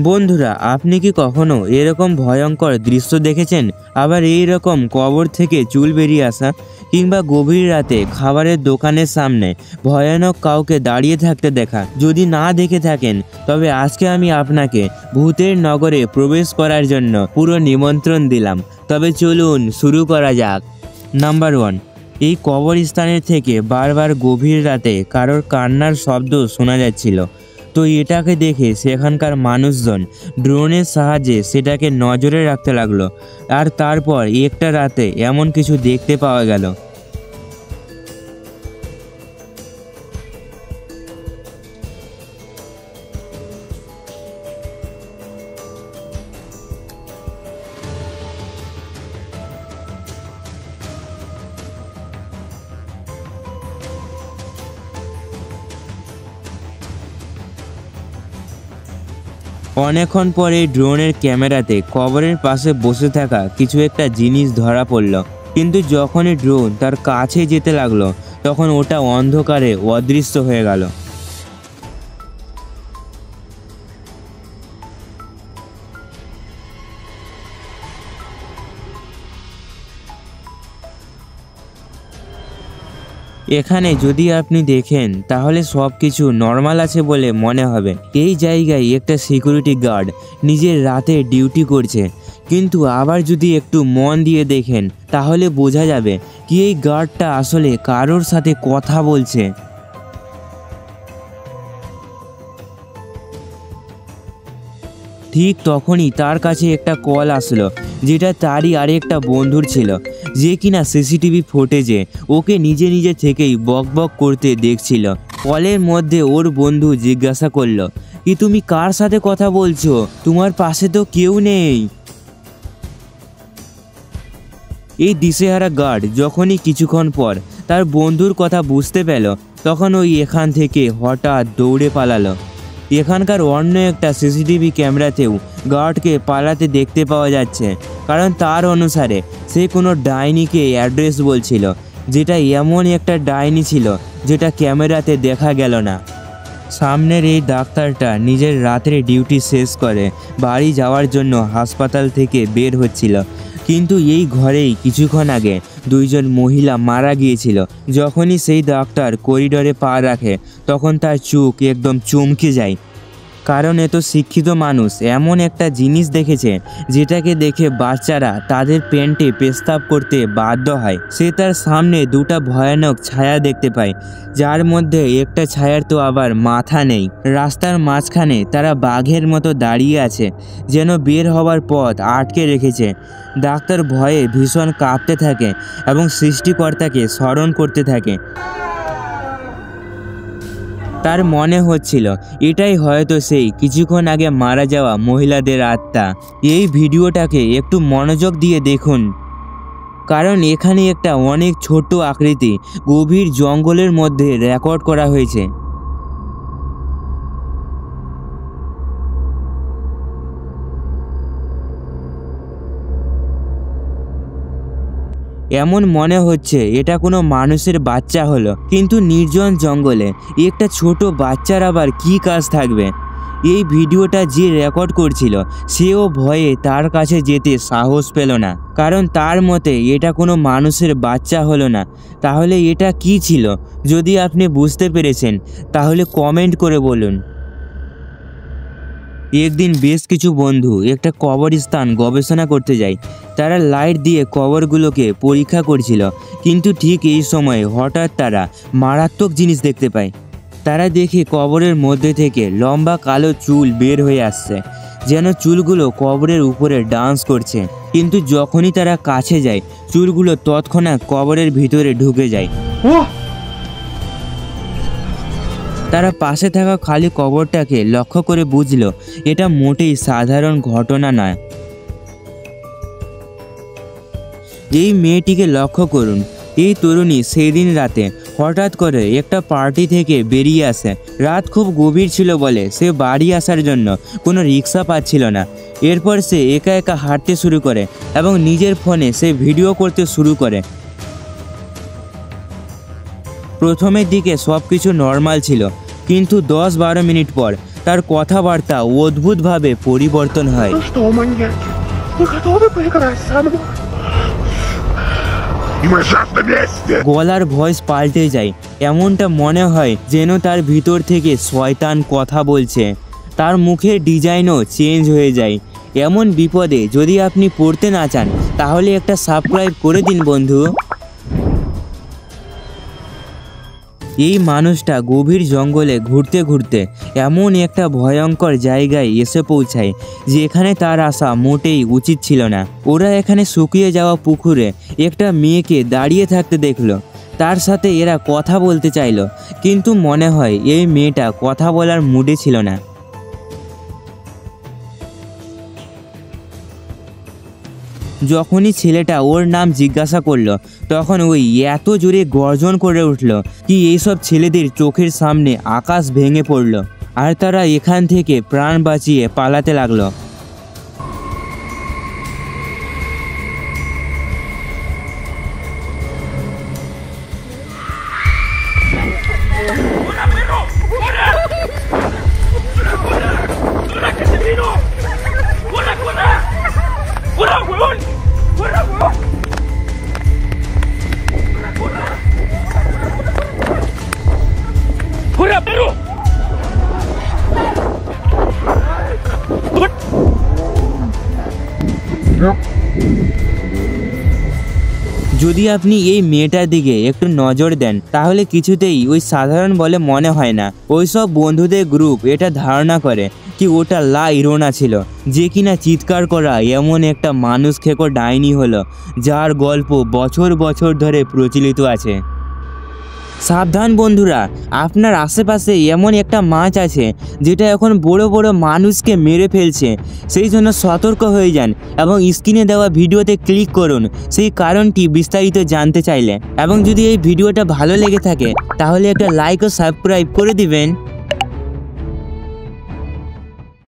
বন্ধুরা, আপনি কি কখনো এরকম ভয়ঙ্কর দৃশ্য দেখেছেন? আবার এই রকম কবর থেকে চুল বেরিয়ে আসা, কিংবা গভীর রাতে খাবারের দোকানের সামনে ভয়ানক কাউকে দাঁড়িয়ে থাকতে দেখা? যদি না দেখে থাকেন, তবে আজকে আমি আপনাকে ভূতের নগরে প্রবেশ করার জন্য পুরো নিমন্ত্রণ দিলাম। তবে চলুন শুরু করা যাক। নাম্বার 1, এই কবরস্থানের থেকে বারবার গভীর রাতে কারোর কান্নার শব্দ শোনা যাচ্ছিল। তো এটাকে দেখে সেখানকার মানুষজন ড্রোনের সাহায্যে সেটাকে নজরে রাখতে লাগলো। আর তারপর একটা রাতে এমন কিছু দেখতে পাওয়া গেল। অনেকক্ষণ পরে ড্রোনের ক্যামেরাতে কবরের পাশে বসে থাকা কিছু একটা জিনিস ধরা পড়ল। কিন্তু যখনই ড্রোন তার কাছে যেতে লাগলো, তখন ওটা অন্ধকারে অদৃশ্য হয়ে গেল। এখানে যদি আপনি দেখেন, তাহলে সব কিছু নর্মাল আছে বলে মনে হবে। এই জায়গায় একটা সিকিউরিটি গার্ড নিজের রাতে ডিউটি করছে। কিন্তু আবার যদি একটু মন দিয়ে দেখেন, তাহলে বোঝা যাবে কি এই গার্ডটা আসলে কারোর সাথে কথা বলছে। ঠিক তখনই তার কাছে একটা কল আসলো, যেটা তারই আরেকটা বন্ধুর ছিল, যে কিনা সিসিটিভি ফুটেজে ওকে নিজে নিজে থেকেই বক বক করতে দেখছিল। কলের মধ্যে ওর বন্ধু জিজ্ঞাসা করলো, কি তুমি কার সাথে কথা বলছো? তোমার পাশে তো কেউ নেই। এই দিশেহারা গার্ড যখনই কিছুক্ষণ পর তার বন্ধুর কথা বুঝতে পেল, তখন ওই এখান থেকে হঠাৎ দৌড়ে পালালো। এখানকার অন্য একটা সিসিটিভি ক্যামেরাতেও গার্ডকে পালাতে দেখতে পাওয়া যাচ্ছে, কারণ তার অনুসারে সে কোনো ডাইনিকে অ্যাড্রেস বলছিল, যেটা এমন একটা ডাইনি ছিল যেটা ক্যামেরাতে দেখা গেল না। সামনের এই ডাক্তারটা নিজের রাতের ডিউটি শেষ করে বাড়ি যাওয়ার জন্য হাসপাতাল থেকে বের হচ্ছিল। কিন্তু এই ঘরেই কিছুক্ষণ আগে দুইজন মহিলা মারা গিয়েছিল। যখনই সেই ডাক্তার করিডোরে পা রাখে, তখন তার চোখ একদম চমকে যায়, কারণ এত শিক্ষিত মানুষ এমন একটা জিনিস দেখেছে যেটাকে দেখে বাচ্চারা তাদের প্যান্টে পেস্তাব করতে বাধ্য হয়। সে তার সামনে দুটা ভয়ানক ছায়া দেখতে পায়, যার মধ্যে একটা ছায়ার তো আবার মাথা নেই। রাস্তার মাঝখানে তারা বাঘের মতো দাঁড়িয়ে আছে, যেন বের হওয়ার পথ আটকে রেখেছে। ডাক্তার ভয়ে ভীষণ কাঁপতে থাকে এবং সৃষ্টিকর্তাকে স্মরণ করতে থাকে। তার মনে হচ্ছিল এটাই হয়তো সেই কিছুক্ষণ আগে মারা যাওয়া মহিলাদের আত্মা। এই ভিডিওটাকে একটু মনোযোগ দিয়ে দেখুন, কারণ এখানে একটা অনেক ছোট আকৃতি গভীর জঙ্গলের মধ্যে রেকর্ড করা হয়েছে। এমন মনে হচ্ছে এটা কোনো মানুষের বাচ্চা হলো, কিন্তু নির্জন জঙ্গলে একটা ছোট বাচ্চার আবার কি কাজ থাকবে? এই ভিডিওটা যে রেকর্ড করছিল সেও ভয়ে তার কাছে যেতে সাহস পেল না, কারণ তার মতে এটা কোনো মানুষের বাচ্চা হলো না। তাহলে এটা কি ছিল? যদি আপনি বুঝতে পেরেছেন, তাহলে কমেন্ট করে বলুন। একদিন বেশ কিছু বন্ধু একটা কবরস্থান গবেষণা করতে যায়। তারা লাইট দিয়ে কবরগুলোকে পরীক্ষা করছিল, কিন্তু ঠিক এই সময় হঠাৎ তারা মারাত্মক জিনিস দেখতে পায়। তারা দেখে কবরের মধ্যে থেকে লম্বা কালো চুল বের হয়ে আসছে, যেন চুলগুলো কবরের উপরে ডান্স করছে। কিন্তু যখনই তারা কাছে যায়, চুলগুলো তৎক্ষণাৎ কবরের ভিতরে ঢুকে যায়। তারা পাশে থাকা খালি কবরটাকে লক্ষ্য করে বুঝল এটা মোটেই সাধারণ ঘটনা নয়। এই মেয়েটিকে লক্ষ্য করুন। এই তরুণী সেই দিন রাতে হঠাৎ করে একটা পার্টি থেকে বেরিয়ে আসে। রাত খুব গভীর ছিল বলে সে বাড়ি আসার জন্য কোনো রিক্সা পাচ্ছিল না। এরপর সে একা একা হাঁটতে শুরু করে এবং নিজের ফোনে সে ভিডিও করতে শুরু করে। প্রথমের দিকে সব কিছু নর্মাল ছিল, কিন্তু 10-12 মিনিট পর তার কথাবার্তা অদ্ভুতভাবে পরিবর্তন হয়। Что, маньяки? Вы готовы поиграть со мной? И мы сейчас на месте! গলার ভয়েস পাল্টে যায়, এমনটা মনে হয় যেন তার ভিতর থেকে শয়তান কথা বলছে। তার মুখের ডিজাইনও চেঞ্জ হয়ে যায়। এমন বিপদে যদি আপনি পড়তে না চান তাহলে একটা সাবস্ক্রাইব করে দিন বন্ধু। এই মানুষটা গভীর জঙ্গলে ঘুরতে ঘুরতে এমন একটা ভয়ঙ্কর জায়গায় এসে পৌঁছায় যেখানে তার আসা মোটেই উচিত ছিল না। ওরা এখানে শুকিয়ে যাওয়া পুকুরে একটা মেয়েকে দাঁড়িয়ে থাকতে দেখলো। তার সাথে এরা কথা বলতে চাইলো, কিন্তু মনে হয় এই মেয়েটা কথা বলার মুডে ছিল না। যখনই ছেলেটা ওর নাম জিজ্ঞাসা করলো তখন ওই এত জোরে গর্জন করে উঠল কি এইসব ছেলেদের চোখের সামনে আকাশ ভেঙে পড়ল, আর তারা এখান থেকে প্রাণ বাঁচিয়ে পালাতে লাগলো। যদি আপনি এই মেয়েটার দিকে একটু নজর দেন তাহলে কিছুতেই ওই সাধারণ বলে মনে হয় না। ওইসব বন্ধুদের গ্রুপ এটা ধারণা করে কি ওটা লা ইরোনা ছিল, যে কিনা চিৎকার করা এমন একটা মানুষ খেকো ডাইনি হলো যার গল্প বছর বছর ধরে প্রচলিত আছে। সাবধান বন্ধুরা, আপনার আশেপাশে এমন একটা মাছ আছে যেটা এখন বড় বড় মানুষকে মেরে ফেলছে। সেই জন্য সতর্ক হয়ে যান এবং স্ক্রিনে দেওয়া ভিডিওতে ক্লিক করুন সেই কারণটি বিস্তারিত জানতে চাইলে। এবং যদি এই ভিডিওটা ভালো লেগে থাকে তাহলে একটা লাইক ও সাবস্ক্রাইব করে দিবেন।